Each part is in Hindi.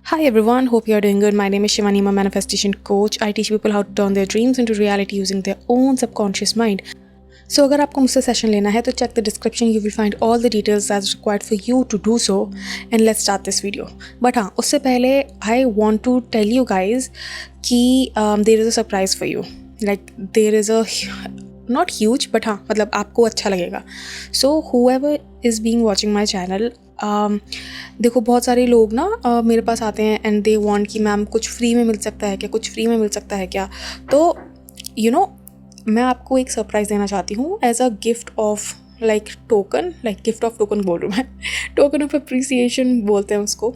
Hi everyone, hope you are doing good. My name is Shivani, I'm a manifestation coach. I teach people how to turn their dreams into reality using their own subconscious mind. So अगर आपको मुझसे सेशन लेना है तो check the description, you will find all the details that's required for you to do so, and let's start this video. But हाँ, उससे पहले I want to tell you guys कि there is a surprise for you. Like there is a not huge but हाँ मतलब आपको अच्छा लगेगा. So whoever is being watching my channel, देखो बहुत सारे लोग ना मेरे पास आते हैं एंड दे वांट कि मैम कुछ फ्री में मिल सकता है क्या, कुछ फ्री में मिल सकता है क्या. तो मैं आपको एक सरप्राइज़ देना चाहती हूँ as a gift of like token, like gift of token बोल रही हूँ मैं टोकन ऑफ अप्रिसिएशन बोलते हैं उसको.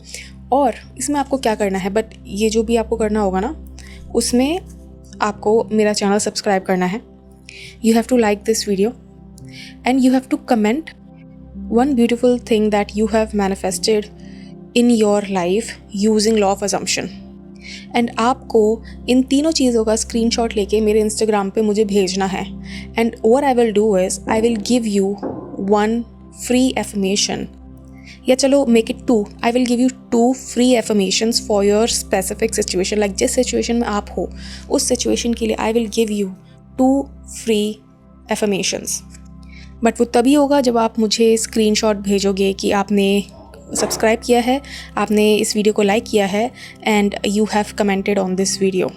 और इसमें आपको क्या करना है, बट ये जो भी आपको करना होगा ना उसमें आपको मेरा चैनल सब्सक्राइब करना है. You have to like this video and you have to comment one beautiful thing that you have manifested in your life using law of assumption. And आपको इन तीनों चीज़ों का स्क्रीनशॉट लेके मेरे इंस्टाग्राम पे मुझे भेजना है. And what I will do is I will give you one free affirmation, या चलो make it two. I will give you 2 free affirmations for your specific situation. Like जिस सिचुएशन में आप हो उस सिचुएशन के लिए I will give you 2 free affirmations. But वो तभी होगा जब आप मुझे स्क्रीनशॉट भेजोगे कि आपने सब्सक्राइब किया है, आपने इस वीडियो को लाइक किया है and you have commented on this video.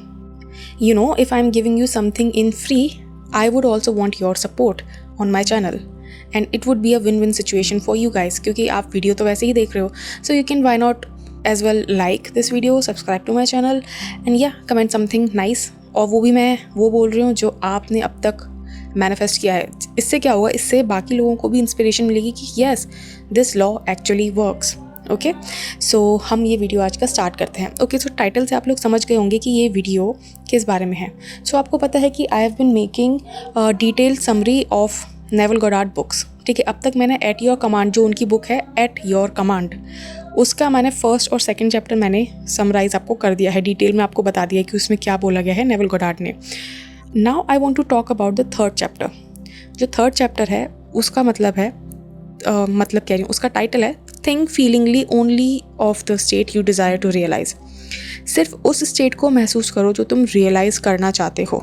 You know, if I am giving you something in free, I would also want your support on my channel and it would be a win win situation for you guys, क्योंकि आप वीडियो तो वैसे ही देख रहे हो. So you can why not as well like this video, subscribe to my channel and या कमेंट समथिंग नाइस. और वो भी मैं वो बोल रही हूँ जो आपने अब तक मैनिफेस्ट किया है. इससे क्या होगा, इससे बाकी लोगों को भी इंस्पिरेशन मिलेगी कि yes this law actually works. Okay, so हम ये वीडियो आज का स्टार्ट करते हैं. ओके, सो टाइटल से आप लोग समझ गए होंगे कि ये वीडियो किस बारे में है. सो आपको पता है कि I have been making detailed summary of naval Goddard books. ठीक है, अब तक मैंने एट योर कमांड, जो उनकी बुक है एट योर कमांड, उसका मैंने फर्स्ट और सेकंड चैप्टर मैंने समराइज़ आपको कर दिया है, डिटेल में आपको बता दिया है कि उसमें क्या बोला गया है नेवल गोडार्ड ने. Now I want to talk about the third chapter. जो थर्ड चैप्टर है उसका मतलब है मतलब कह रही हूँ, उसका टाइटल है think feelingly only of the state you desire to realise. सिर्फ उस स्टेट को महसूस करो जो तुम रियलाइज़ करना चाहते हो.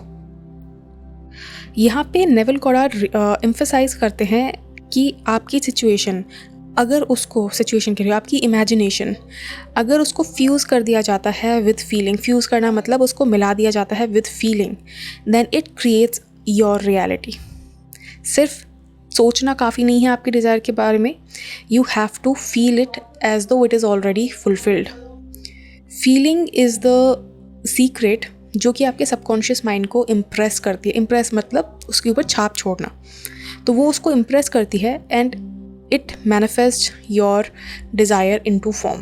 यहाँ पे नेवल गोडार्ड एम्फसाइज करते हैं कि आपकी सिचुएशन, अगर उसको सिचुएशन के लिए आपकी इमेजिनेशन, अगर उसको फ्यूज़ कर दिया जाता है विद फीलिंग, फ्यूज़ करना मतलब उसको मिला दिया जाता है with feeling, then it creates your reality. सिर्फ सोचना काफ़ी नहीं है आपके डिज़ायर के बारे में, you have to feel it as though it is already fulfilled. Feeling is the secret जो कि आपके सबकॉन्शियस माइंड को इम्प्रेस करती है. इम्प्रेस मतलब उसके ऊपर छाप छोड़ना. तो वो उसको इम्प्रेस करती है and it manifest your desire into form.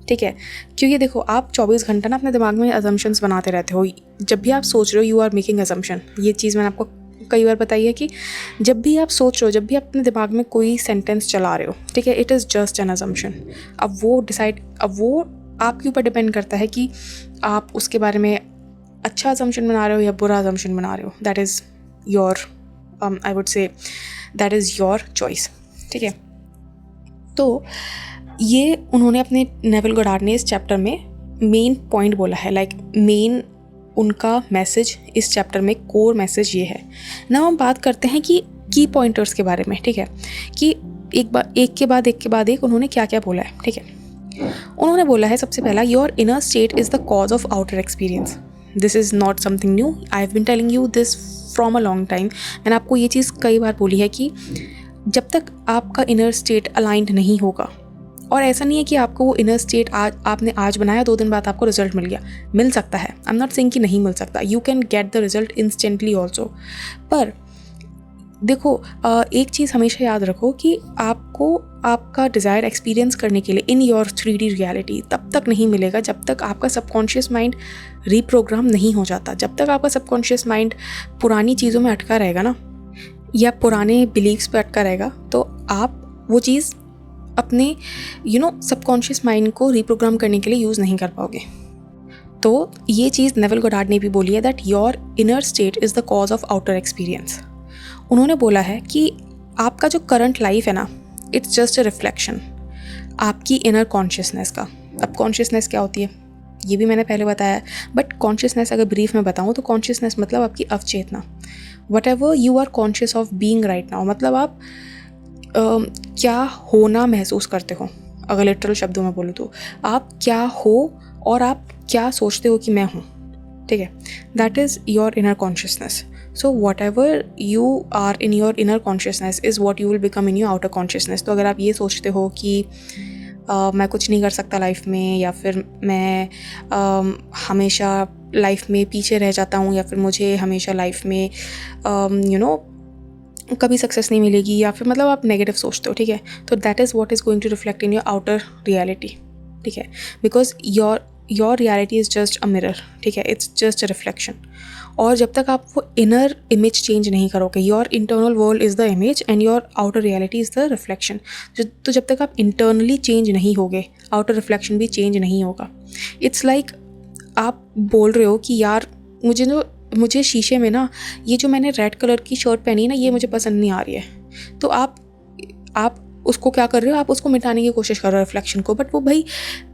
ठीक है, क्योंकि देखो आप 24 घंटा ना अपने दिमाग में अजम्पशंस बनाते रहते हो. जब भी आप सोच रहे हो यू आर मेकिंग अजम्पशन. ये चीज़ मैंने आपको कई बार बताई है कि जब भी आप सोच रहे हो, जब भी आप अपने दिमाग में कोई सेंटेंस चला रहे हो, ठीक है, it is just an assumption. अब वो आपके ऊपर डिपेंड करता है कि आप उसके बारे में अच्छा अजम्पशन बना रहे हो या बुरा अजम्पशन बना रहे हो. That is your I would say that is your choice. ठीक है, तो ये उन्होंने अपने नेवल गोडार्ड ने इस चैप्टर में मेन पॉइंट बोला है. लाइक मेन उनका मैसेज इस चैप्टर में, कोर मैसेज ये है. ना हम बात करते हैं कि की पॉइंटर्स के बारे में. ठीक है, कि एक के बाद एक उन्होंने क्या क्या बोला है. ठीक है, उन्होंने बोला है सबसे पहला, your inner state is the cause of outer experience. This is not something new, I have been telling you this from a long time. मैंने आपको ये चीज़ कई बार बोली है कि जब तक आपका इनर स्टेट अलाइंड नहीं होगा, और ऐसा नहीं है कि आपको वो इनर स्टेट आपने आज बनाया 2 दिन बाद आपको रिजल्ट मिल गया. मिल सकता है, आई एम नॉट सेइंग कि नहीं मिल सकता. You can get the result instantly also. पर देखो एक चीज़ हमेशा याद रखो कि आपको आपका डिज़ायर एक्सपीरियंस करने के लिए इन योर 3D रियलिटी तब तक नहीं मिलेगा जब तक आपका सबकॉन्शियस माइंड रीप्रोग्राम नहीं हो जाता. जब तक आपका सबकॉन्शियस माइंड पुरानी चीज़ों में अटका रहेगा ना, या पुराने बिलीव्स पे अटका रहेगा, तो आप वो चीज़ अपने सबकॉन्शियस माइंड को रीप्रोग्राम करने के लिए यूज़ नहीं कर पाओगे. तो ये चीज़ नेवल गोडार्ड ने भी बोली है that your inner state is the cause of outer experience. उन्होंने बोला है कि आपका जो करंट लाइफ है ना, इट्स जस्ट अ रिफ्लेक्शन आपकी इनर कॉन्शियसनेस का. अब कॉन्शियसनेस क्या होती है ये भी मैंने पहले बताया, बट कॉन्शियसनेस अगर ब्रीफ में बताऊँ तो कॉन्शियसनेस मतलब आपकी अवचेतना, whatever you are conscious of being right now, मतलब आप क्या होना महसूस करते हो। अगर लिटरल शब्दों में बोलूँ तो आप क्या हो और आप क्या सोचते हो कि मैं हूँ, ठीक है, that is your inner consciousness. So whatever you are in your inner consciousness is what you will become in your outer consciousness. तो अगर आप ये सोचते हो कि मैं कुछ नहीं कर सकता लाइफ में, या फिर मैं हमेशा लाइफ में पीछे रह जाता हूँ, या फिर मुझे हमेशा लाइफ में कभी सक्सेस नहीं मिलेगी, या फिर मतलब आप नेगेटिव सोचते हो, ठीक है, तो that is what is going to reflect in your outer reality, ठीक है, because your reality is just a mirror, ठीक है, इट्स जस्ट अ रिफ्लेक्शन। और जब तक आप वो इनर इमेज चेंज नहीं करोगे, your internal world is the image and your outer reality is the reflection, तो जब तक आप इंटरनली चेंज नहीं होगे, आउटर रिफ्लेक्शन भी चेंज नहीं होगा। इट्स लाइक आप बोल रहे हो कि यार मुझे शीशे में ना ये जो मैंने रेड कलर की शर्ट पहनी है ना, ये मुझे पसंद नहीं आ रही है, तो आप उसको क्या कर रहे हो, आप उसको मिटाने की कोशिश कर रहे हो रिफ्लेक्शन को, बट वो भाई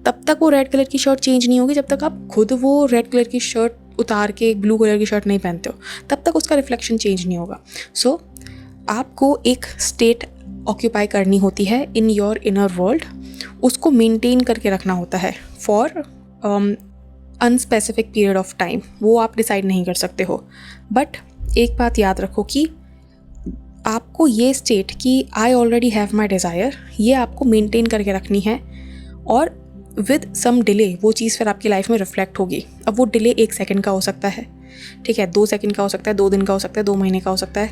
तब तक वो रेड कलर की शर्ट चेंज नहीं होगी जब तक आप खुद वो रेड कलर की शर्ट उतार के ब्लू कलर की शर्ट नहीं पहनते हो, तब तक उसका रिफ्लेक्शन चेंज नहीं होगा। सो आपको एक स्टेट ऑक्यूपाई करनी होती है इन योर इनर वर्ल्ड, उसको मेंटेन करके रखना होता है for unspecific period of time, वो आप डिसाइड नहीं कर सकते हो। बट एक बात याद रखो कि आपको ये स्टेट कि आई ऑलरेडी हैव माई डिज़ायर, ये आपको मेंटेन करके रखनी है, और विद सम डिले वो चीज़ फिर आपकी लाइफ में रिफ्लेक्ट होगी। अब वो डिले 1 सेकंड का हो सकता है, ठीक है, 2 सेकंड का हो सकता है, 2 दिन का हो सकता है, 2 महीने का हो सकता है,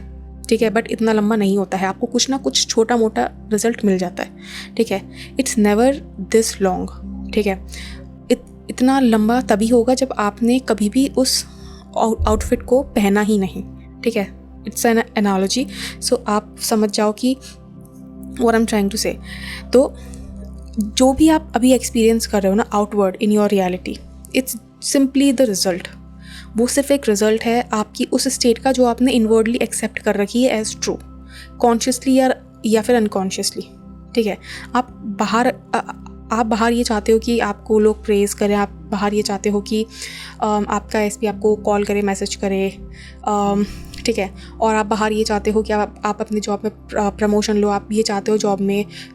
ठीक है, बट इतना लंबा नहीं होता है, आपको कुछ ना कुछ छोटा मोटा रिजल्ट मिल जाता है, ठीक है, इट्स नेवर दिस लॉन्ग, ठीक है, इतना लंबा तभी होगा जब आपने कभी भी उस आउटफिट को पहना ही नहीं, ठीक है, इट्स एन एनालॉजी, सो आप समझ जाओ कि what I am trying to say. तो जो भी आप अभी एक्सपीरियंस कर रहे हो ना outward in your reality, it's simply the result, वो सिर्फ एक रिजल्ट है आपकी उस स्टेट का जो आपने इनवर्डली एक्सेप्ट कर रखी है एज ट्रू, कॉन्शियसली या फिर अनकॉन्शियसली, ठीक है। आप बाहर ये चाहते हो कि आपको लोग प्रेज़ करें, आप बाहर ये चाहते हो कि आपका एसपी आपको कॉल करे, मैसेज करे, ठीक है, और आप बाहर ये चाहते हो कि आप अपनी जॉब में प्रमोशन लो, आप ये चाहते हो जॉब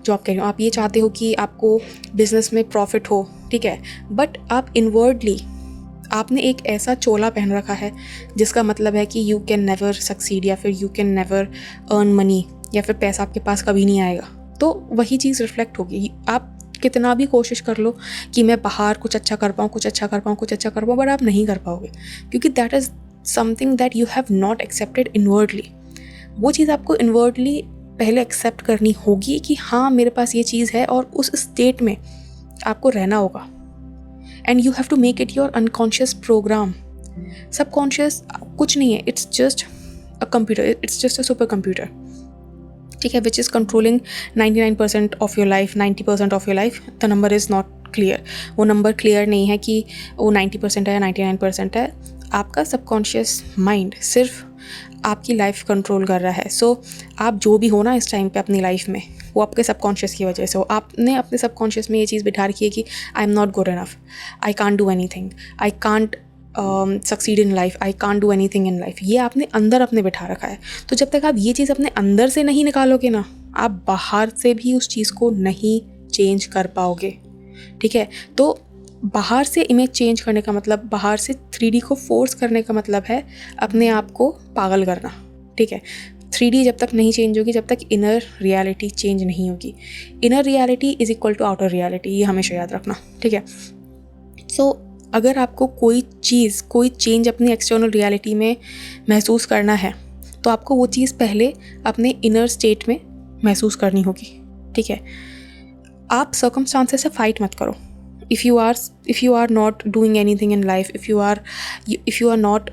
करें, आप ये चाहते हो कि आपको बिज़नेस में प्रॉफिट हो, ठीक है, बट आप इनवर्डली आपने एक ऐसा चोला पहन रखा है जिसका मतलब है कि यू कैन नेवर सक्सीड, या फिर you can never earn money, या फिर पैसा आपके पास कभी नहीं आएगा, तो वही चीज़ रिफ्लेक्ट होगी। आप कितना भी कोशिश कर लो कि मैं बाहर कुछ अच्छा कर पाऊँ, बट आप नहीं कर पाओगे, क्योंकि that is something that you have not accepted inwardly. वो चीज़ आपको इनवर्डली पहले एक्सेप्ट करनी होगी कि हाँ मेरे पास ये चीज़ है, और उस स्टेट में आपको रहना होगा, and you have to make it your unconscious program. Subconscious कुछ नहीं है, it's just a computer, it's just a super computer, ठीक है, which is controlling 99% of your life, 90% of your life. The number is not clear, वो नंबर क्लियर नहीं है कि वो 90% है या 99% है। आपका सबकॉन्शियस माइंड सिर्फ आपकी लाइफ कंट्रोल कर रहा है। सो आप जो भी हो ना इस टाइम पे अपनी लाइफ में, वो आपके सबकॉन्शियस की वजह से हो। आपने अपने सबकॉन्शियस में ये चीज़ बिठा रखी है कि I am not good enough, I can't do any thing, I can't succeed in life, I can't do any thing in life, ये आपने अंदर अपने बिठा रखा है। तो जब तक आप ये चीज़ अपने अंदर से नहीं निकालोगे ना, आप बाहर से भी उस चीज़ को नहीं चेंज कर पाओगे, ठीक है। तो बाहर से इमेज चेंज करने का मतलब, बाहर से 3D को फोर्स करने का मतलब है अपने आप को पागल करना, ठीक है। 3D जब तक नहीं चेंज होगी, जब तक इनर रियलिटी चेंज नहीं होगी। Inner reality is equal to outer reality, ये हमेशा याद रखना, ठीक है। सो अगर आपको कोई चेंज अपनी एक्सटर्नल रियलिटी में महसूस करना है, तो आपको वो चीज़ पहले अपने इनर स्टेट में महसूस करनी होगी, ठीक है। आप सर्कमस्टांसेस से फाइट मत करो। if you are not doing anything in life, if you are not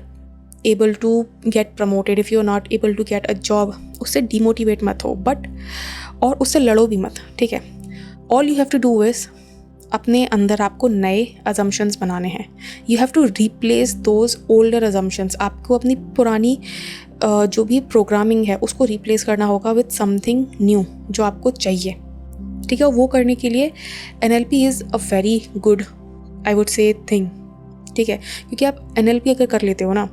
able to get promoted, if you are not able to get a job, उससे डिमोटिवेट मत हो, बट और उससे लड़ो भी मत, ठीक है। All you have to do is अपने अंदर आपको नए अजम्पशंस बनाने हैं। You have to replace those older assumptions. आपको अपनी पुरानी जो भी प्रोग्रामिंग है उसको रिप्लेस करना होगा विद समथिंग न्यू जो आपको चाहिए, ठीक है। वो करने के लिए NLP is a very good, I would से, थिंग, ठीक है। क्योंकि आप NLP अगर कर लेते हो ना,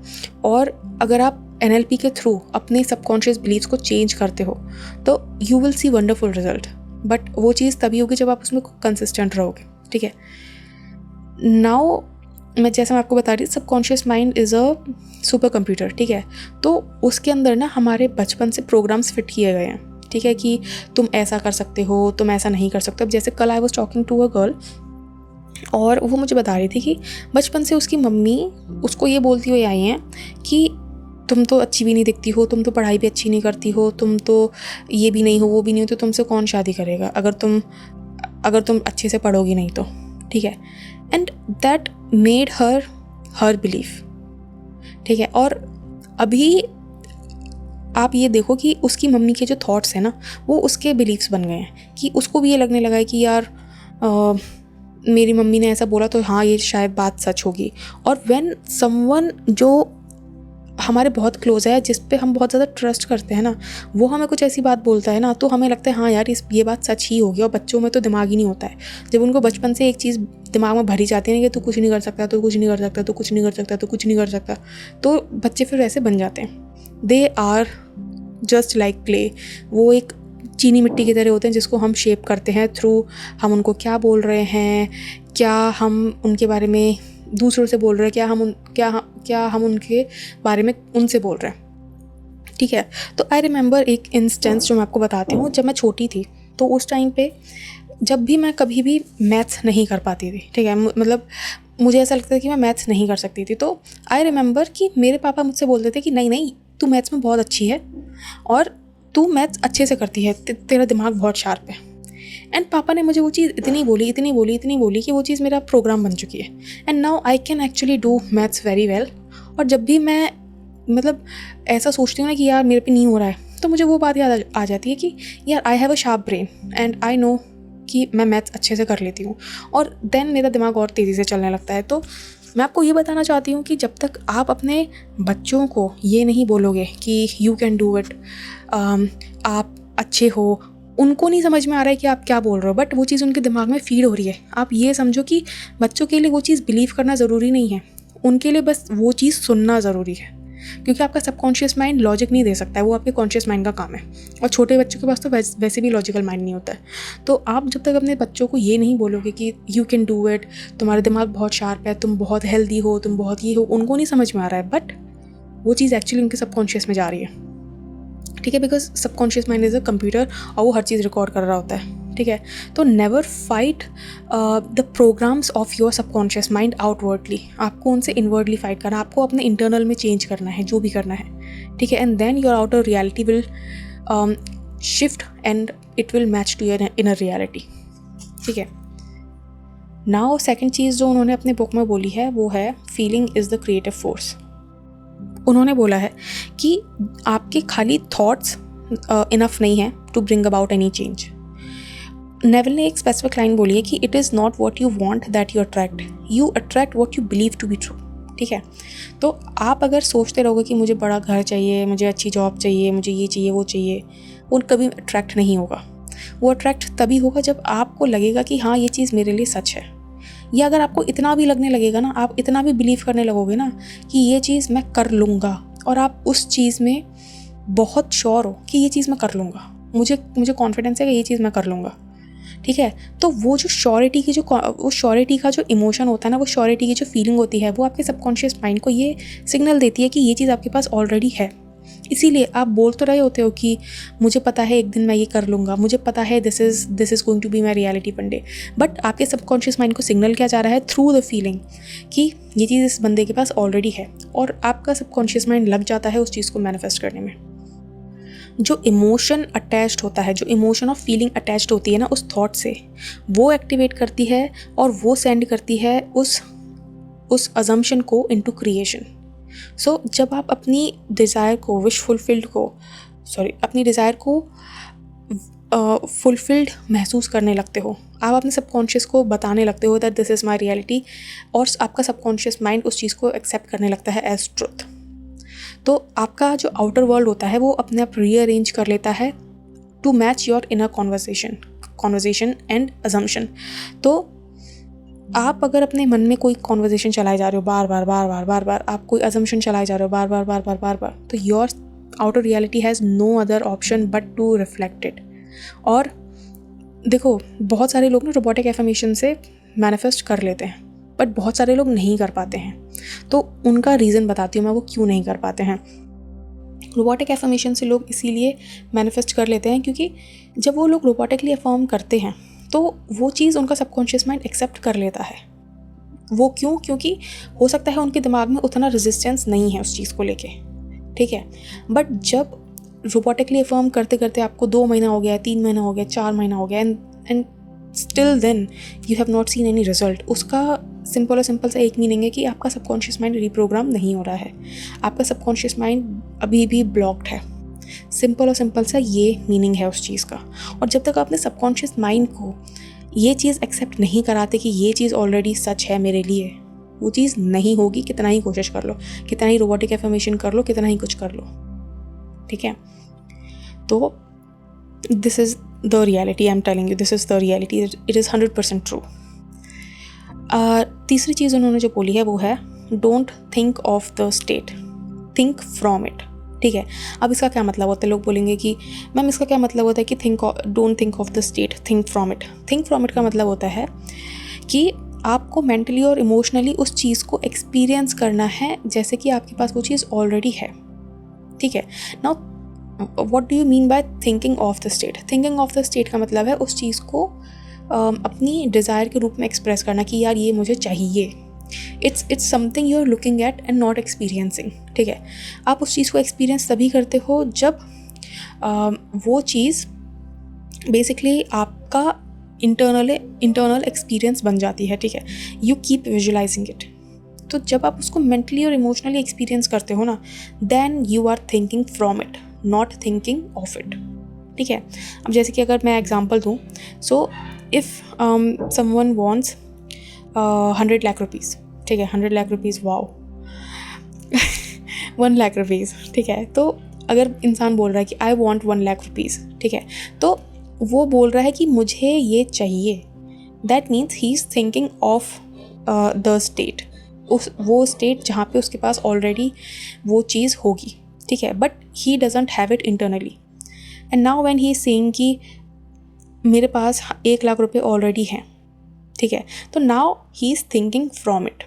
और अगर आप NLP के थ्रू अपने सबकॉन्शियस बिलीव्स को चेंज करते हो, तो you will see wonderful result. But वो चीज़ तभी होगी जब आप उसमें कंसिस्टेंट रहोगे, ठीक है। नाउ मैं आपको बता रही, subconscious mind is a super computer, ठीक है। तो उसके अंदर ना हमारे बचपन से प्रोग्राम्स फिट किए गए हैं, ठीक है, कि तुम ऐसा कर सकते हो, तुम ऐसा नहीं कर सकते। अब जैसे कल I was talking to a girl, और वो मुझे बता रही थी कि बचपन से उसकी मम्मी उसको ये बोलती हुई आई हैं कि तुम तो अच्छी भी नहीं दिखती हो, तुम तो पढ़ाई भी अच्छी नहीं करती हो, तुम तो ये भी नहीं हो, वो भी नहीं हो, तो तुमसे कौन शादी करेगा अगर तुम अच्छे से पढ़ोगी नहीं तो, ठीक है। And that made her belief, ठीक है। और अभी आप ये देखो कि उसकी मम्मी के जो थॉट्स हैं ना, वो उसके बिलीव्स बन गए हैं, कि उसको भी ये लगने लगा है कि यार मेरी मम्मी ने ऐसा बोला तो हाँ ये शायद बात सच होगी। और व्हेन समवन जो हमारे बहुत क्लोज है, जिस पे हम बहुत ज़्यादा ट्रस्ट करते हैं ना, वो हमें कुछ ऐसी बात बोलता है ना, तो हमें लगता है हाँ यार ये बात सच ही होगी। और बच्चों में तो दिमाग ही नहीं होता है, जब उनको बचपन से एक चीज़ दिमाग में भरी जाती है ना कि तू कुछ नहीं कर सकता, तो कुछ नहीं कर सकता, तो कुछ नहीं कर सकता, तो कुछ नहीं कर सकता, तो बच्चे फिर वैसे बन जाते हैं। They are just like clay. वो एक चीनी मिट्टी की तरह होते हैं जिसको हम शेप करते हैं थ्रू हम उनको क्या बोल रहे हैं, क्या हम उनके बारे में दूसरों से बोल रहे हैं, क्या हम उनके बारे में उनसे बोल रहे हैं, ठीक है। तो आई रिमेंबर एक इंस्टेंस जो मैं आपको बताती हूँ। जब मैं छोटी थी तो उस टाइम पे जब भी मैं कभी भी मैथ्स नहीं कर पाती थी, ठीक है, मतलब मुझे ऐसा लगता था कि मैं मैथ्स नहीं कर सकती थी, तो आई रिमेंबर कि मेरे पापा मुझसे बोलते थे कि नहीं नहीं, तू मैथ्स में बहुत अच्छी है और तू मैथ्स अच्छे से करती है, तेरा दिमाग बहुत शार्प है। एंड पापा ने मुझे वो चीज़ इतनी बोली कि वो चीज़ मेरा प्रोग्राम बन चुकी है। And now I can actually do maths very well. और जब भी मैं मतलब ऐसा सोचती हूँ ना कि यार मेरे पे नहीं हो रहा है, तो मुझे वो बात याद आ जाती है कि यार I have a sharp brain and I know कि मैं मैथ्स अच्छे से कर लेती हूँ, और देन मेरा दिमाग और तेज़ी से चलने लगता है। तो मैं आपको ये बताना चाहती हूँ कि जब तक आप अपने बच्चों को ये नहीं बोलोगे कि यू कैन डू इट, आप अच्छे हो, उनको नहीं समझ में आ रहा है कि आप क्या बोल रहे हो, बट वो चीज़ उनके दिमाग में फीड हो रही है। आप ये समझो कि बच्चों के लिए वो चीज़ बिलीव करना ज़रूरी नहीं है, उनके लिए बस वो चीज़ सुनना ज़रूरी है, क्योंकि आपका सबकॉन्शियस माइंड लॉजिक नहीं दे सकता है, वो आपके कॉन्शियस माइंड का काम है। और छोटे बच्चों के पास तो वैसे भी लॉजिकल माइंड नहीं होता है। तो आप जब तक अपने बच्चों को ये नहीं बोलोगे कि यू कैन डू इट, तुम्हारा दिमाग बहुत शार्प है, तुम बहुत हेल्दी हो, तुम बहुत ये हो, उनको नहीं समझ में आ रहा है, बट वो चीज़ एक्चुअली उनके सबकॉन्शियस में जा रही है, ठीक है। Because subconscious mind is a computer और वो हर चीज़ रिकॉर्ड कर रहा होता है, ठीक है। तो never fight the programs of your subconscious mind outwardly. आपको उनसे इनवर्डली फाइट करना, आपको अपने इंटरनल में चेंज करना है जो भी करना है, ठीक है। And then your outer reality will shift and it will match to your inner reality, ठीक है। नाउ सेकेंड चीज़ जो उन्होंने अपने बुक में बोली है वो है feeling is the creative force. उन्होंने बोला है कि आपके खाली थॉट्स इनफ नहीं है to bring about any change. Neville ने एक स्पेसिफिक लाइन बोली है कि it is not what you want that you attract what you believe to be true, ठीक है। तो आप अगर सोचते रहोगे कि मुझे बड़ा घर चाहिए, मुझे अच्छी जॉब चाहिए, मुझे ये चाहिए वो चाहिए, वो कभी अट्रैक्ट नहीं होगा। वो अट्रैक्ट तभी होगा जब आपको लगेगा कि हाँ ये चीज़ मेरे लिए सच है। या अगर आपको इतना भी लगने लगेगा ना, आप इतना भी बिलीव करने लगोगे ना कि ये चीज़ मैं कर लूँगा, और आप उस चीज़ में बहुत श्योर हो कि ये चीज़ मैं कर लूँगा, मुझे कॉन्फिडेंस है कि ये चीज़ मैं कर लूँगा, ठीक है। तो वो श्योरिटी का जो इमोशन होता है ना, वो श्योरिटी की जो फीलिंग होती है, वो आपके सबकॉन्शियस माइंड को ये सिग्नल देती है कि ये चीज़ आपके पास ऑलरेडी है। इसीलिए आप बोल तो रहे होते हो कि मुझे पता है एक दिन मैं ये कर लूँगा, मुझे पता है this is going to be my reality one day, but आपके सबकॉन्शियस माइंड को सिग्नल क्या जा रहा है थ्रू द फीलिंग कि ये चीज़ इस बंदे के पास ऑलरेडी है, और आपका सबकॉन्शियस माइंड लग जाता है उस चीज़ को मैनिफेस्ट करने में। जो इमोशन अटैच्ड होता है, जो इमोशन ऑफ फीलिंग अटैच्ड होती है ना उस थॉट से, वो एक्टिवेट करती है और वो सेंड करती है उस अजम्पशन को इनटू क्रिएशन। सो जब आप अपनी डिज़ायर को अपनी डिज़ायर को फुलफिल्ड महसूस करने लगते हो, आप अपने सबकॉन्शियस को बताने लगते हो that this is my reality, और आपका सबकॉन्शियस माइंड उस चीज़ को एक्सेप्ट करने लगता है एज ट्रुथ। तो आपका जो आउटर वर्ल्ड होता है वो अपने आप रीअरेंज कर लेता है to match your inner conversation, conversation and assumption. तो आप अगर अपने मन में कोई कॉन्वर्जेशन चलाए जा रहे हो बार बार, आप कोई अजम्पशन चलाए जा रहे हो बार बार, तो your outer reality has no other option but to reflect it. और देखो, बहुत सारे लोग ना रोबोटिक एफर्मेशन से मैनिफेस्ट कर लेते हैं, बट बहुत सारे लोग नहीं कर पाते हैं। तो उनका रीज़न बताती हूँ मैं, वो क्यों नहीं कर पाते हैं। रोबोटिक एफर्मेशन से लोग इसीलिए मैनिफेस्ट कर लेते हैं क्योंकि जब वो लोग रोबोटिकली अफर्म करते हैं तो वो चीज़ उनका सबकॉन्शियस माइंड एक्सेप्ट कर लेता है। वो क्यों? क्योंकि हो सकता है उनके दिमाग में उतना रेजिस्टेंस नहीं है उस चीज़ को लेके, ठीक है। बट जब रोबोटिकली अफर्म करते करते आपको 2 महीना हो गया, 3 महीना हो गया, 4 महीना हो गया and still then you have not seen any result, उसका सिंपल सा एक मीनिंग है कि आपका सबकॉन्शियस माइंड रीप्रोग्राम नहीं हो रहा है, आपका सबकॉन्शियस माइंड अभी भी ब्लॉक्ड है। सिंपल सा ये मीनिंग है उस चीज़ का। और जब तक आपने सबकॉन्शियस माइंड को ये चीज़ एक्सेप्ट नहीं कराते कि ये चीज़ ऑलरेडी सच है मेरे लिए, वो चीज़ नहीं होगी, कितना ही कोशिश कर लो, कितना ही रोबोटिक एफर्मेशन कर लो, कितना ही कुछ कर लो, ठीक है। तो this is the reality, I am telling you, this is the reality, it is 100% true. तीसरी चीज़ उन्होंने जो बोली है वो है don't think of the state, think from it, ठीक है। अब इसका क्या मतलब होता है? लोग बोलेंगे कि मैम इसका क्या मतलब होता है कि don't think of the state, think from it. Think from it का मतलब होता है कि आपको मेंटली और इमोशनली उस चीज़ को एक्सपीरियंस करना है जैसे कि आपके पास वो चीज़ ऑलरेडी है, ठीक है। Now what do you mean by thinking of the state? Thinking of the state का मतलब है उस चीज़ को अपनी डिज़ायर के रूप में एक्सप्रेस करना कि यार ये मुझे चाहिए। It's something you are looking at and not experiencing, ठीक है। आप उस चीज़ को एक्सपीरियंस तभी करते हो जब वो चीज़ बेसिकली आपका इंटरनल एक्सपीरियंस बन जाती है, ठीक है। You keep visualising it. तो जब आप उसको मेंटली और इमोशनली एक्सपीरियंस करते हो ना, then you are thinking from it, not thinking of it, ठीक है। अब जैसे कि अगर मैं एग्जांपल दूँ, so if someone wants 100 lakh rupees, ठीक है, 100 lakh rupees, wow 1 lakh rupees, ठीक है। तो अगर इंसान बोल रहा है कि आई वॉन्ट 1 लाख रुपीज़, ठीक है, तो वो बोल रहा है कि मुझे ये चाहिए, that means he is thinking of the state, वो स्टेट जहाँ पे उसके पास ऑलरेडी वो चीज़ होगी, ठीक है। But he doesn't have it internally, and now when he is saying कि मेरे पास 1 लाख रुपए ऑलरेडी हैं, ठीक है, तो now he is thinking from it,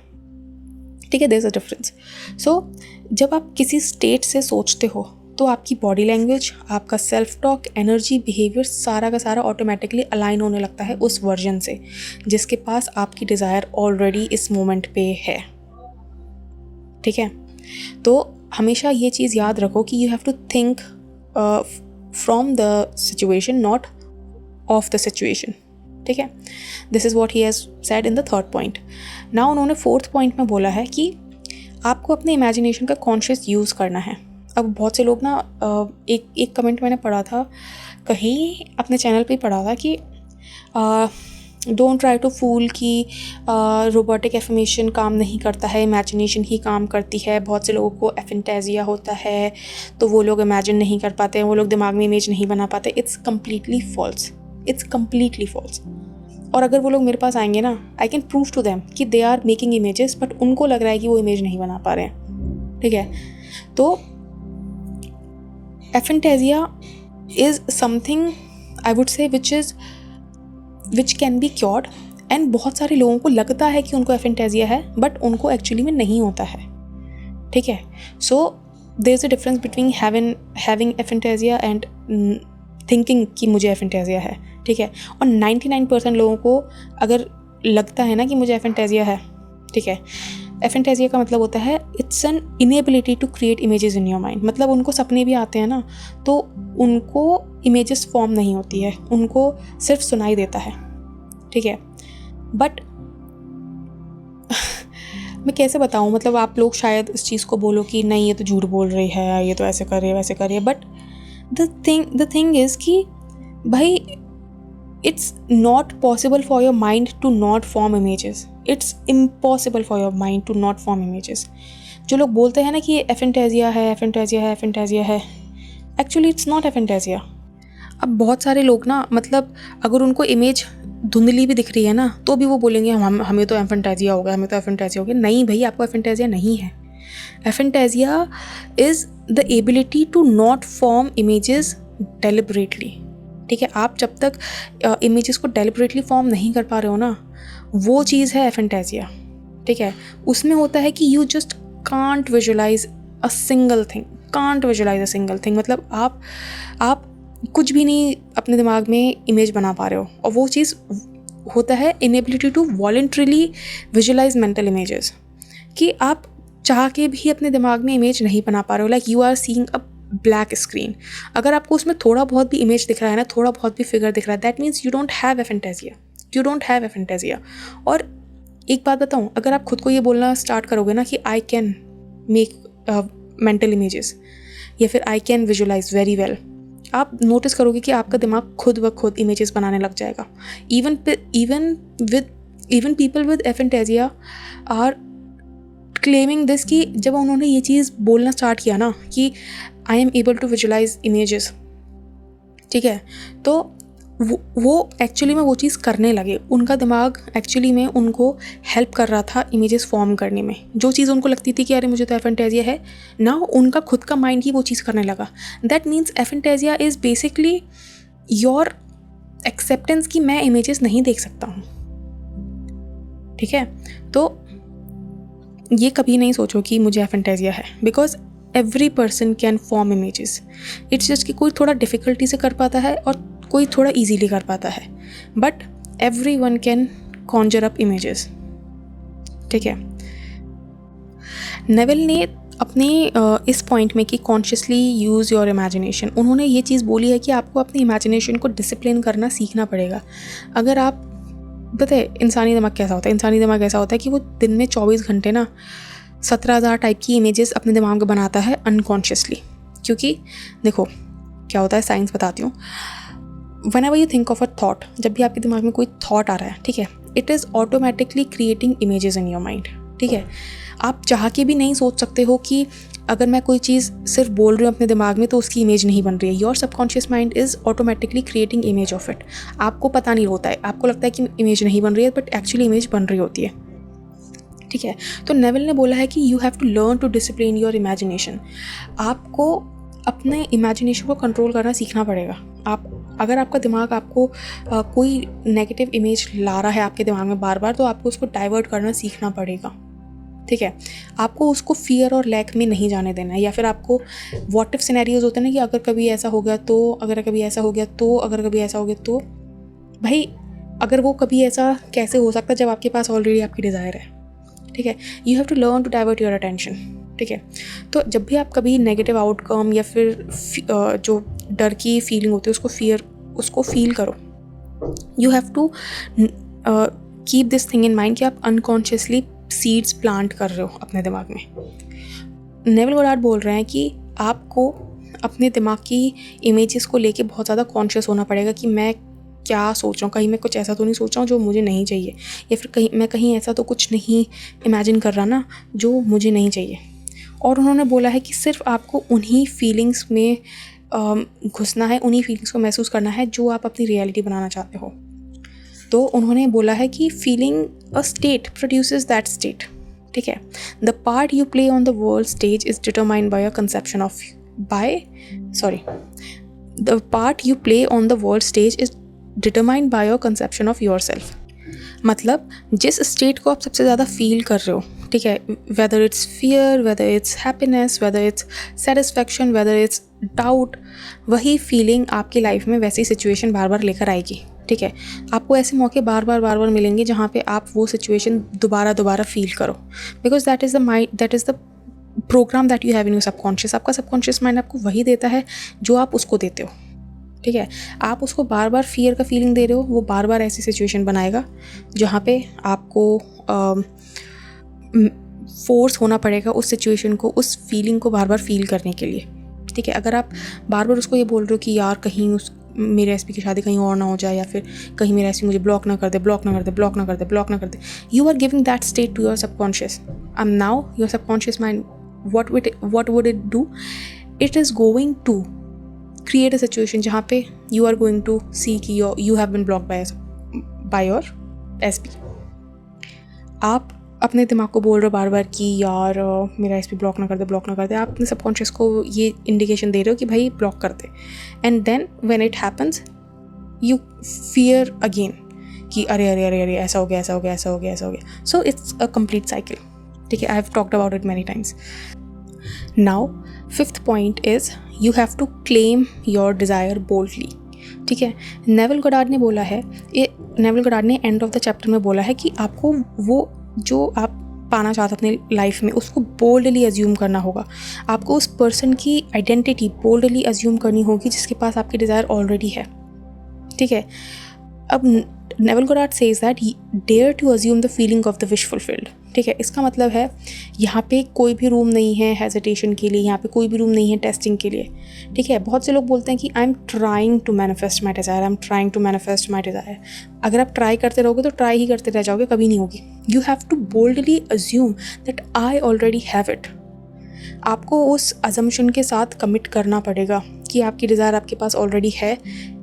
ठीक है। There is a difference. So जब आप किसी स्टेट से सोचते हो तो आपकी बॉडी लैंग्वेज, आपका सेल्फ टॉक, एनर्जी, बिहेवियर सारा का सारा ऑटोमेटिकली अलाइन होने लगता है उस वर्जन से जिसके पास आपकी डिज़ायर ऑलरेडी इस मोमेंट पे है, ठीक है। तो हमेशा ये चीज़ याद रखो कि you have to think from the situation, not of the situation, ठीक है। This is what he has said in the 3rd point. Now उन्होंने 4th पॉइंट में बोला है कि आपको अपने इमेजिनेशन का कॉन्शियस यूज़ करना है। अब बहुत से लोग ना एक कमेंट मैंने पढ़ा था, कहीं अपने चैनल पे ही पढ़ा था कि डोंट ट्राई टू फूल कि रोबोटिक एफर्मेशन काम नहीं करता है, इमेजिनेशन ही काम करती है। बहुत से लोगों को एफेंटेजिया होता है तो वो लोग इमेजिन नहीं कर पाते हैं, वो लोग दिमाग में इमेज नहीं बना पाते। It's completely false, it's completely false. और अगर वो लोग मेरे पास आएंगे ना, I can prove to them कि they are making images, but उनको लग रहा है कि वो इमेज नहीं बना पा रहे हैं, ठीक है। तो aphantasia is something I would say which can be cured, and बहुत सारे लोगों को लगता है कि उनको एफेंटेजिया है बट उनको एक्चुअली में नहीं होता है, ठीक है। So there is a difference between having aphantasia and thinking कि मुझे एफेंटेजिया है, ठीक है। और 99% लोगों को अगर लगता है ना कि मुझे एफेंटेजिया है, ठीक है। एफेंटेजिया का मतलब होता है it's an inability to create images in your mind. मतलब उनको सपने भी आते हैं ना, तो उनको इमेजेस फॉर्म नहीं होती है, उनको सिर्फ सुनाई देता है, ठीक है। बट मैं कैसे बताऊँ, मतलब आप लोग शायद इस चीज़ को बोलो कि नहीं ये तो झूठ बोल रही है, ये तो ऐसे कर रही है वैसे कर रही है, बट द थिंग इज़ कि भाई it's not possible for your mind to not form images. It's impossible for your mind to not form images. जो लोग बोलते हैं ना कि ये एफेंटेजिया है, एक्चुअली इट्स नॉट एफेंटेजिया। अब बहुत सारे लोग ना, मतलब अगर उनको इमेज धुंधली भी दिख रही है ना तो भी वो बोलेंगे हमें तो एफेंटेजिया हो गया, हमें तो एफेंटेजिया हो गया। नहीं भाई, आपको एफेंटेजिया नहीं है। Aphantasia is the ability to not form images deliberately. ठीक है, आप जब तक इमेजेस को डेलिबरेटली फॉर्म नहीं कर पा रहे हो ना, वो चीज़ है एफेंटेजिया। ठीक है, उसमें होता है कि you just can't visualise a single thing, can't visualise a single thing. मतलब आप कुछ भी नहीं अपने दिमाग में इमेज बना पा रहे हो, और वो चीज़ होता है inability to voluntarily visualise mental images, कि आप चाह के भी अपने दिमाग में इमेज नहीं बना पा रहे हो। Like you are seeing a black screen. अगर आपको उसमें थोड़ा बहुत भी इमेज दिख रहा है ना, थोड़ा बहुत भी फिगर दिख रहा है, that means you don't have aphantasia, you don't have aphantasia. और एक बात बताऊँ, अगर आप खुद को ये बोलना स्टार्ट करोगे ना कि I can make mental images, या फिर I can visualise very well, आप नोटिस करोगे कि आपका दिमाग खुद ब खुद इमेजेस बनाने लग जाएगा। Even people with aphantasia are claiming this, कि जब उन्होंने ये चीज़ बोलना स्टार्ट किया ना कि I am able to visualise images, ठीक है, तो वो एक्चुअली में वो चीज़ करने लगे। उनका दिमाग एक्चुअली में उनको हेल्प कर रहा था इमेजेस फॉर्म करने में। जो चीज़ उनको लगती थी कि अरे मुझे तो एफेंटेजिया है ना, उनका खुद का माइंड ही वो चीज़ करने लगा। That means aphantasia is basically your acceptance कि मैं इमेजेस नहीं देख सकता हूँ। ठीक है, तो ये कभी नहीं सोचो कि मुझे एफेंटेजिया है, because every person can form images. It's just कि कोई थोड़ा डिफ़िकल्टी से कर पाता है और कोई थोड़ा ईजीली कर पाता है, but every one can conjure up images. ठीक है, नेविल ने अपने इस पॉइंट में कि कॉन्शियसली यूज़ योर इमेजिनेशन, उन्होंने ये चीज़ बोली है कि आपको अपनी इमेजिनेशन को डिसिप्लिन करना सीखना पड़ेगा। अगर आप, पता है इंसानी दिमाग कैसा होता है, इंसानी दिमाग ऐसा होता है कि वो दिन में 24 घंटे ना 17,000 टाइप की इमेजेस अपने दिमाग में बनाता है अनकॉन्शियसली। क्योंकि देखो क्या होता है, साइंस बताती हूँ। Whenever you think of a thought, जब भी आपके दिमाग में कोई थॉट आ रहा है, ठीक है, it is automatically creating images in your mind. ठीक है, आप चाह के भी नहीं सोच सकते हो कि अगर मैं कोई चीज़ सिर्फ बोल रही हूँ अपने दिमाग में तो उसकी इमेज नहीं बन रही है। Your subconscious mind is automatically creating image of it. आपको पता नहीं होता है, आपको लगता है कि इमेज नहीं बन रही है, बट एक्चुअली इमेज बन रही होती है। ठीक है, तो नेविल ने बोला है कि you have to learn to discipline your imagination. आपको अपने इमेजिनेशन को कंट्रोल करना सीखना पड़ेगा। अगर आपका दिमाग आपको कोई नेगेटिव इमेज ला रहा है आपके दिमाग में बार बार, तो आपको उसको डाइवर्ट करना सीखना पड़ेगा। ठीक है, आपको उसको फियर और लैक में नहीं जाने देना है। या फिर आपको व्हाट इफ सिनेरियोज होते हैं ना, कि अगर कभी ऐसा हो गया तो, अगर कभी ऐसा हो गया तो, अगर कभी ऐसा हो गया तो, भाई अगर वो कभी ऐसा कैसे हो सकता है जब आपके पास ऑलरेडी आपकी डिज़ायर है। ठीक है, you have to learn to divert your attention. ठीक है, तो जब भी आप कभी नेगेटिव आउटकम या फिर जो डर की फीलिंग होती है उसको फील करो। You have to keep this thing in mind कि आप अनकॉन्शियसली सीड्स प्लांट कर रहे हो अपने दिमाग में। नेविल गोडार्ड बोल रहे हैं कि आपको अपने दिमाग की इमेजेस को लेके बहुत ज़्यादा कॉन्शियस होना पड़ेगा कि मैं क्या सोच रहा हूँ, कहीं मैं कुछ ऐसा तो नहीं सोच रहा हूँ जो मुझे नहीं चाहिए, या फिर कहीं ऐसा तो कुछ नहीं इमेजिन कर रहा ना जो मुझे नहीं चाहिए। और उन्होंने बोला है कि सिर्फ आपको उन्हीं फीलिंग्स में घुसना है, उन्हीं फीलिंग्स को महसूस करना है जो आप अपनी रियलिटी बनाना चाहते हो। तो उन्होंने बोला है कि feeling a state produces that state. ठीक है, the part you play on the world stage is determined by a conception of the part you play on the world stage is determined by your conception of your self. मतलब जिस स्टेट को आप सबसे ज़्यादा फील कर रहे हो, ठीक है, whether it's fear, whether it's happiness, whether it's satisfaction, whether it's doubt, वही फीलिंग आपकी लाइफ में वैसी सिचुएशन बार बार लेकर आएगी। ठीक है, आपको ऐसे मौके बार बार मिलेंगे जहाँ पे आप वो सिचुएशन दोबारा फील करो, because that is the program that you have in your subconscious. आपका सबकॉन्शियस माइंड आपको वही देता है जो आप उसको देते हो। ठीक है, आप उसको बार बार फियर का फीलिंग दे रहे हो, वो बार बार ऐसी सिचुएशन बनाएगा जहाँ पे आपको फोर्स होना पड़ेगा उस सिचुएशन को, उस फीलिंग को बार बार फील करने के लिए। ठीक है, अगर आप बार बार उसको ये बोल रहे हो कि यार कहीं मेरे एसपी की शादी कहीं और ना हो जाए, या फिर कहीं मेरे एसपी मुझे ब्लॉक ना कर दे, you are giving that state to your subconscious. And now your subconscious mind, what would it do? It is going to create a situation जहाँ पे you are going to see कि you have been blocked by your SB. आप अपने दिमाग को बोल रहे हो बार बार कि यार मेरा एसपी ब्लॉक ना कर दे. आप अपने सबकॉन्शियस को ये इंडिकेशन दे रहे हो कि भाई ब्लॉक कर दे. And then when it happens you fear again कि अरे ऐसा हो गया. So it's a complete cycle. ठीक है, I have talked about it many times. Now fifth point is you have to claim your desire boldly. ठीक है, नेविल गोडार्ड ने एंड ऑफ द चैप्टर में बोला है कि आपको वो जो आप पाना चाहते अपनी लाइफ में उसको बोल्डली अज्यूम करना होगा. आपको उस पर्सन की आइडेंटिटी बोल्डली अज्यूम करनी होगी जिसके पास आपकी डिज़ायर ऑलरेडी है. ठीक है, अब Neville Goddard says that dare to assume the feeling of the wish fulfilled. ठीक है, इसका मतलब है यहाँ पे कोई भी रूम नहीं है हेजिटेशन के लिए, यहाँ पे कोई भी रूम नहीं है टेस्टिंग के लिए. ठीक है, बहुत से लोग बोलते हैं कि I am trying to manifest my desire. अगर आप ट्राई करते रहोगे तो ट्राई ही करते रह जाओगे, कभी नहीं होगी. You have to boldly assume that I already have it. आपको उस अजम्पशन के साथ कमिट करना पड़ेगा कि आपकी डिज़ायर आपके पास ऑलरेडी है.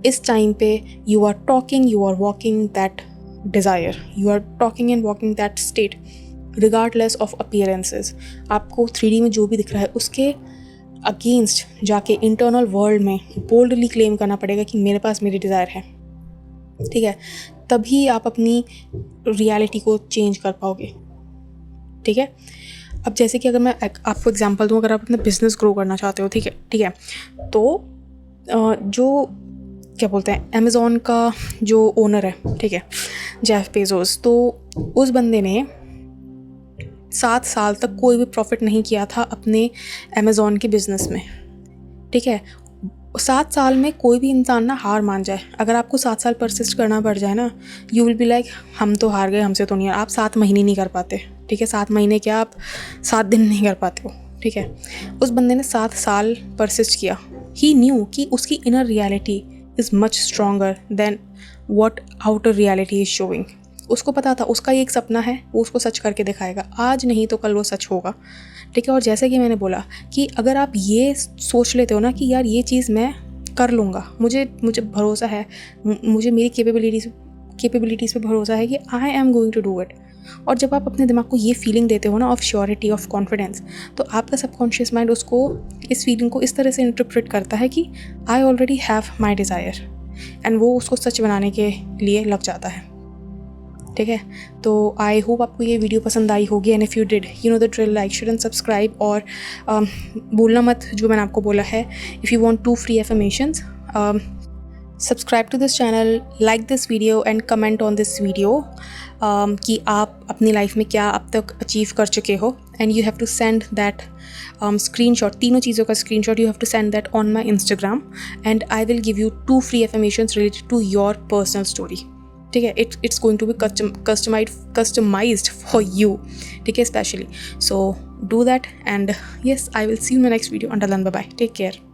इस टाइम पे you are talking, you are walking that desire, you are talking and walking that state regardless of appearances. आपको 3D में जो भी दिख रहा है उसके अगेंस्ट जाके इंटरनल वर्ल्ड में बोल्डली क्लेम करना पड़ेगा कि मेरे पास मेरी डिज़ायर है. ठीक है, तभी आप अपनी रियलिटी को चेंज कर पाओगे. ठीक है, अब जैसे कि अगर मैं आपको एग्जांपल दूँ, अगर आप अपना बिज़नेस ग्रो करना चाहते हो, ठीक है, तो जो क्या बोलते हैं अमेज़ॉन का जो ओनर है, ठीक है, जेफ बेजोस, तो उस बंदे ने 7 साल तक कोई भी प्रॉफिट नहीं किया था अपने अमेज़ॉन के बिज़नेस में. ठीक है, 7 साल में कोई भी इंसान ना हार मान जाए. अगर आपको 7 साल परसिस्ट करना पड़ जाए ना, यू विल बी लाइक हम तो हार गए, हमसे तो नहीं. आप 7 महीने नहीं कर पाते. ठीक है, 7 महीने क्या, आप 7 दिन नहीं कर पाते हो. ठीक है, उस बंदे ने 7 साल परसिस्ट किया. ही न्यू कि उसकी inner reality is much stronger than what outer reality is showing. उसको पता था उसका ये एक सपना है, वो उसको सच करके दिखाएगा. आज नहीं तो कल वो सच होगा. ठीक है, और जैसे कि मैंने बोला कि अगर आप ये सोच लेते हो ना कि यार ये चीज़ मैं कर लूँगा, मुझे भरोसा है, मुझे मेरी कैपेबिलिटीज़ पे भरोसा है कि I am going to do it. और जब आप अपने दिमाग को ये फीलिंग देते हो ना ऑफ श्योरिटी, ऑफ कॉन्फिडेंस, तो आपका सबकॉन्शियस माइंड उसको, इस फीलिंग को इस तरह से इंटरप्रेट करता है कि आई already have my desire, and वो उसको सच बनाने के लिए लग जाता है. ठीक है, तो आई होप आपको ये वीडियो पसंद आई होगी. And if you did, you know the drill, like, share and subscribe. और भूलना मत जो मैंने आपको बोला है, if you want 2 free affirmations, subscribe to this channel, like this video and comment on this video कि आप अपनी लाइफ में क्या अब तक अचीव कर चुके हो. And you have to send that screenshot, तीनों चीज़ों का screenshot, you have to send that on my Instagram, and I will give you 2 free affirmations related to your personal story. ठीक है, it's going to be customized for you. ठीक है, specially. So do that, and yes, I will see you in the next video. Until then, bye bye. Take care.